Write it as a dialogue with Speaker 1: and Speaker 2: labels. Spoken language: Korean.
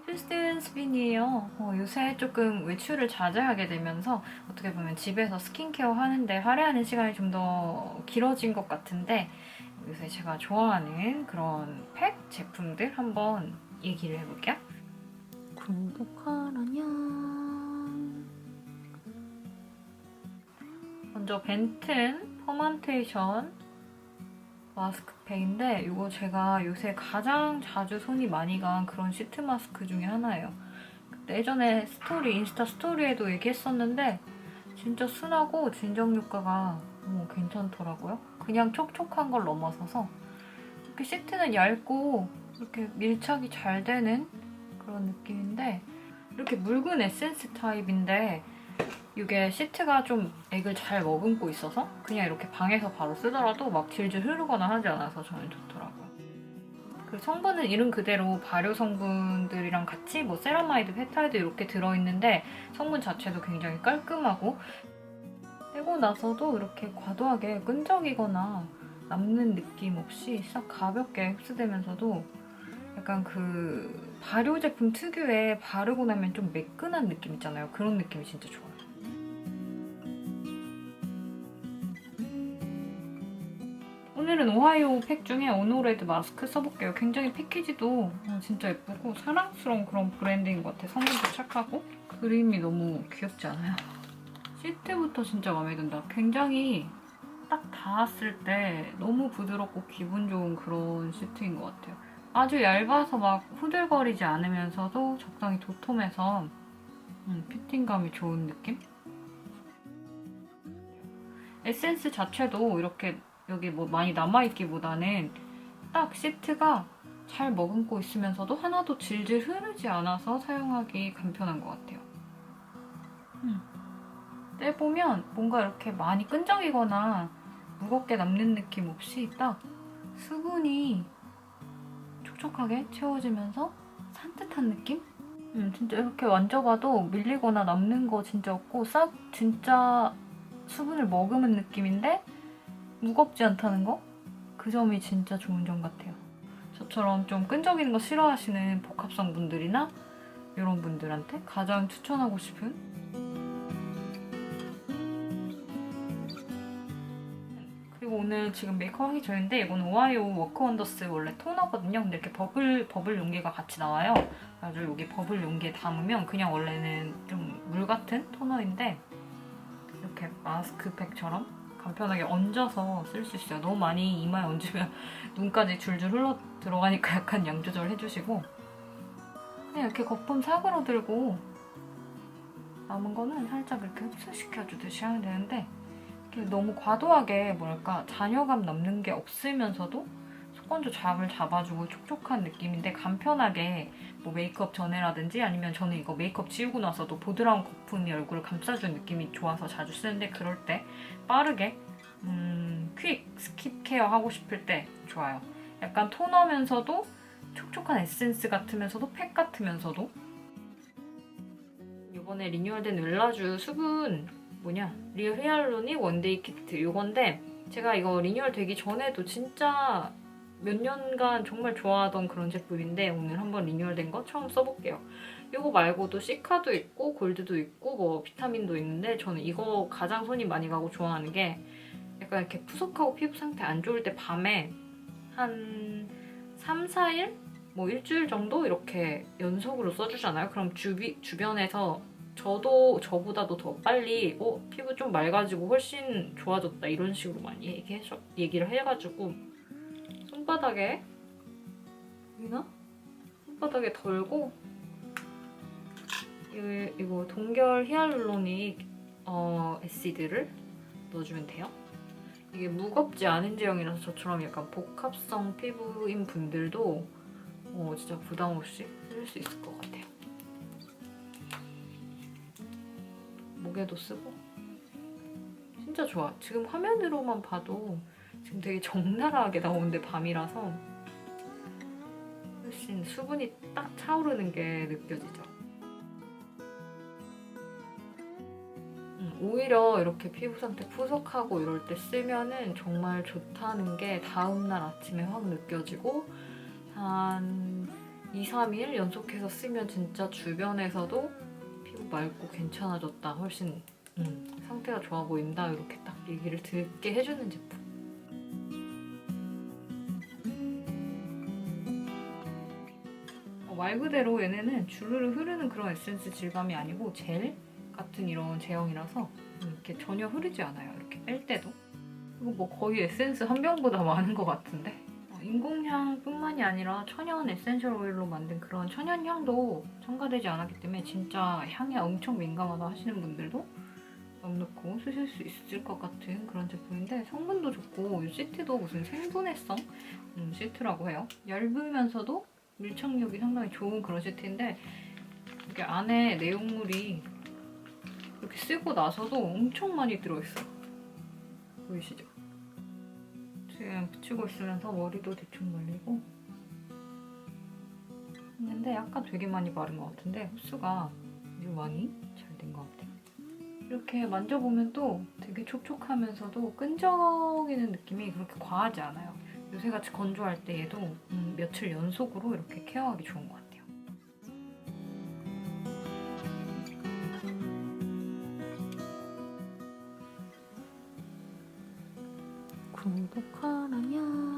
Speaker 1: 크리스틴 스빈이에요. 요새 조금 외출을 자제하게 되면서 어떻게 보면 집에서 스킨케어 하는데 할애하는 시간이 좀 더 길어진 것 같은데 요새 제가 좋아하는 그런 팩 제품들 한번 얘기를 해볼게요. 구독하라냥. 먼저 벤튼 퍼먼테이션 마스크팩인데 이거 제가 요새 가장 자주 손이 많이 간 그런 시트 마스크 중에 하나예요. 그때 예전에 인스타 스토리에도 얘기했었는데 진짜 순하고 진정 효과가 너무 괜찮더라고요. 그냥 촉촉한 걸 넘어서서 이렇게 시트는 얇고 이렇게 밀착이 잘 되는 그런 느낌인데 이렇게 묽은 에센스 타입인데 이게 시트가 좀 액을 잘 머금고 있어서 그냥 이렇게 방에서 바로 쓰더라도 막 질질 흐르거나 하지 않아서 저는 좋더라고요. 그 성분은 이름 그대로 발효 성분들이랑 같이 뭐 세라마이드, 페타이드 이렇게 들어있는데 성분 자체도 굉장히 깔끔하고 떼고 나서도 이렇게 과도하게 끈적이거나 남는 느낌 없이 싹 가볍게 흡수되면서도 약간 그 발효 제품 특유의 바르고 나면 좀 매끈한 느낌 있잖아요. 그런 느낌이 진짜 좋아요. 오늘은 오하이오 팩 중에 오노레드 마스크 써볼게요. 굉장히 패키지도 진짜 예쁘고 사랑스러운 그런 브랜드인 것 같아요. 성분도 착하고 그림이 너무 귀엽지 않아요? 시트부터 진짜 마음에 든다. 굉장히 딱 닿았을 때 너무 부드럽고 기분 좋은 그런 시트인 것 같아요. 아주 얇아서 막 후들거리지 않으면서도 적당히 도톰해서 피팅감이 좋은 느낌? 에센스 자체도 이렇게 여기 뭐 많이 남아있기보다는 딱 시트가 잘 머금고 있으면서도 하나도 질질 흐르지 않아서 사용하기 간편한 것 같아요. 떼보면 뭔가 이렇게 많이 끈적이거나 무겁게 남는 느낌 없이 딱 수분이 촉촉하게 채워지면서 산뜻한 느낌? 진짜 이렇게 만져봐도 밀리거나 남는 거 진짜 없고 싹 진짜 수분을 머금은 느낌인데 무겁지 않다는 거? 그 점이 진짜 좋은 점 같아요. 저처럼 좀 끈적이는 거 싫어하시는 복합성 분들이나 이런 분들한테 가장 추천하고 싶은 그리고 오늘 지금 메이크업 하기 전인데 이건 오하이오 워크 원더스 원래 토너거든요. 근데 이렇게 버블 용기가 같이 나와요. 그래서 여기 버블 용기에 담으면 그냥 원래는 좀 물 같은 토너인데 이렇게 마스크팩처럼 간편하게 얹어서 쓸 수 있어요. 너무 많이 이마에 얹으면 눈까지 줄줄 흘러 들어가니까 약간 양 조절 해주시고 그냥 이렇게 거품 사그러 들고 남은 거는 살짝 이렇게 흡수시켜주듯이 하면 되는데 이렇게 너무 과도하게 뭐랄까 잔여감 남는 게 없으면서도 스펀지 잡을 잡아주고 촉촉한 느낌인데 간편하게 뭐 메이크업 전에라든지 아니면 저는 이거 메이크업 지우고 나서도 보드라운 거품이 얼굴을 감싸주는 느낌이 좋아서 자주 쓰는데 그럴 때 빠르게 퀵 스킵 케어 하고 싶을 때 좋아요. 약간 톤하면서도 촉촉한 에센스 같으면서도 팩 같으면서도 이번에 리뉴얼된 웰라쥬 수분 리얼 히알루로닉 원데이 키트 이건데 제가 이거 리뉴얼 되기 전에도 진짜 몇 년간 정말 좋아하던 그런 제품인데 오늘 한번 리뉴얼된 거 처음 써볼게요. 이거 말고도 시카도 있고 골드도 있고 뭐 비타민도 있는데 저는 이거 가장 손이 많이 가고 좋아하는 게 약간 이렇게 푸석하고 피부 상태 안 좋을 때 밤에 한 3, 4일? 뭐 일주일 정도 이렇게 연속으로 써주잖아요. 그럼 주변에서 저보다도 더 빨리 피부 좀 맑아지고 훨씬 좋아졌다 이런 식으로 많이 얘기를 해가지고 손바닥에 보이나? 손바닥에 덜고 이거 동결 히알루로닉 애시드를 넣어주면 돼요. 이게 무겁지 않은 제형이라서 저처럼 약간 복합성 피부인 분들도 진짜 부담 없이 쓸 수 있을 것 같아요. 목에도 쓰고 진짜 좋아. 지금 화면으로만 봐도 지금 되게 적나라하게 나오는데 밤이라서 훨씬 수분이 딱 차오르는 게 느껴지죠. 오히려 이렇게 피부 상태 푸석하고 이럴 때 쓰면은 정말 좋다는 게 다음날 아침에 확 느껴지고 한 2, 3일 연속해서 쓰면 진짜 주변에서도 피부 맑고 괜찮아졌다, 훨씬 상태가 좋아 보인다, 이렇게 딱 얘기를 듣게 해주는 제품. 말 그대로 얘네는 주르르 흐르는 그런 에센스 질감이 아니고 젤 같은 이런 제형이라서 이렇게 전혀 흐르지 않아요. 이렇게 뺄 때도. 그리고 뭐 거의 에센스 한 병보다 많은 것 같은데, 인공향뿐만이 아니라 천연 에센셜 오일로 만든 그런 천연향도 첨가되지 않았기 때문에 진짜 향에 엄청 민감하다 하시는 분들도 맘 놓고 쓰실 수 있을 것 같은 그런 제품인데, 성분도 좋고 이 시트도 무슨 생분해성 시트라고 해요. 얇으면서도 밀착력이 상당히 좋은 그런 시트인데, 이게 안에 내용물이 이렇게 쓰고 나서도 엄청 많이 들어있어요. 보이시죠? 지금 붙이고 있으면서 머리도 대충 말리고 했는데 약간 되게 많이 바른 것 같은데 흡수가 아주 많이 잘 된 것 같아요. 이렇게 만져보면 또 되게 촉촉하면서도 끈적이는 느낌이 그렇게 과하지 않아요. 요새같이 건조할 때 얘도 며칠 연속으로 이렇게 케어하기 좋은 것 같아요. 구독하라면